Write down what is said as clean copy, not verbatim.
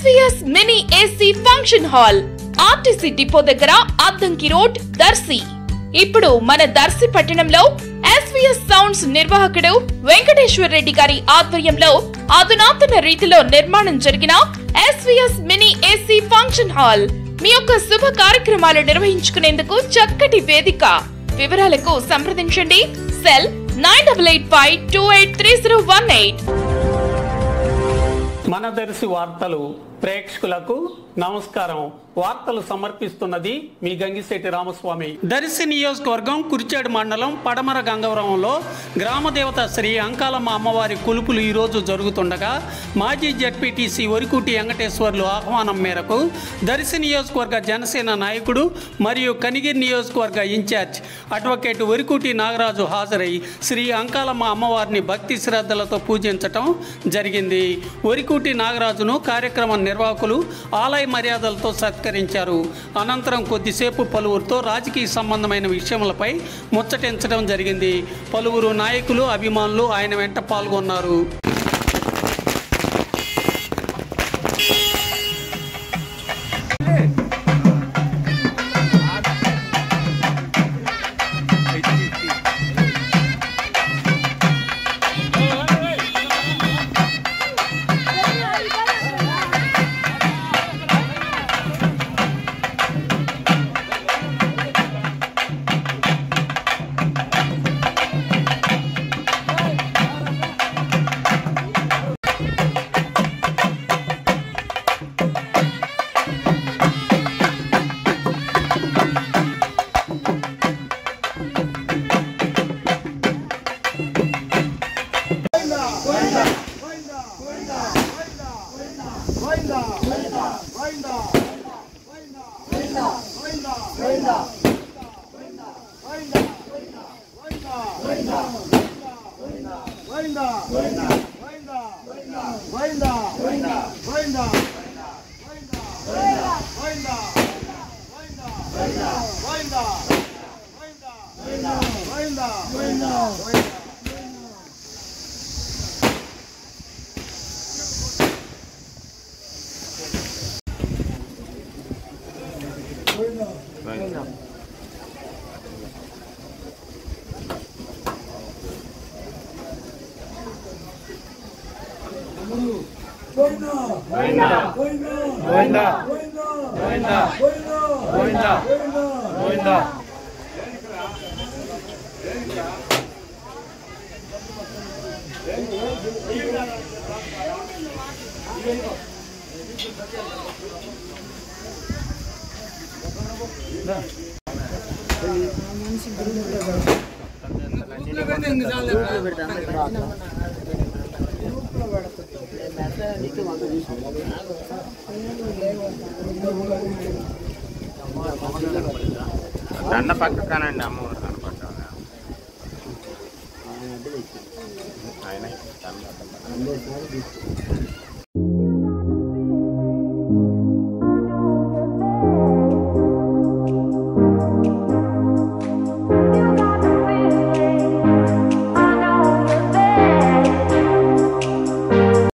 SVS mini AC function hall RTC depot దగ్గర Addanki road Darsi. ఇప్పుడు మన దర్శి పట్టణంలో SVS సౌండ్స్ నిర్వాహకుడు వెంకటేశ్వర్ రెడ్డి గారి ఆధ్వర్యంలో అధునాతన రీతిలో నిర్మాణం జరిగిన SVS mini AC function hall మీ యొక్క శుభ కార్యక్రమాలు నిర్వహించుకునేందుకు చక్కటి వేదిక. వివరాలకు సంప్రదించండి సెల్ 9885283018. మన దర్శి వార్తలు ప్రేక్షకులకు నమస్కారం. వార్తలు సమర్పిస్తున్నది మీ గంగిశెట్టి రామస్వామి. దర్శి నియోజకవర్గం కురిచేడు మండలం పడమర గంగవరంలో గ్రామదేవత శ్రీ అంకాలమ్మ అమ్మవారి కొలుపులు ఈరోజు జరుగుతుండగా మాజీ జడ్పీటీసీ వరికుటి వెంకటేశ్వర్లు ఆహ్వానం మేరకు దర్శి నియోజకవర్గ జనసేన నాయకుడు మరియు కనిగిరి నియోజకవర్గ ఇన్ఛార్జ్ అడ్వకేట్ వరికుటి నాగరాజు హాజరై శ్రీ అంకాలమ్మ అమ్మవారిని భక్తి శ్రద్ధలతో పూజించటం జరిగింది. వరికుటి నాగరాజును కార్యక్రమ నిర్వాహకులు ఆలయ మర్యాదలతో సత్కరించారు. అనంతరం కొద్దిసేపు పలువురితో రాజకీయ సంబంధమైన విషయములపై ముచ్చటించడం జరిగింది. పలువురు నాయకులు అభిమానులు ఆయన వెంట పాల్గొన్నారు. దండ పక్క కానండి అమ్మవారు కనపడ్డా ఆయన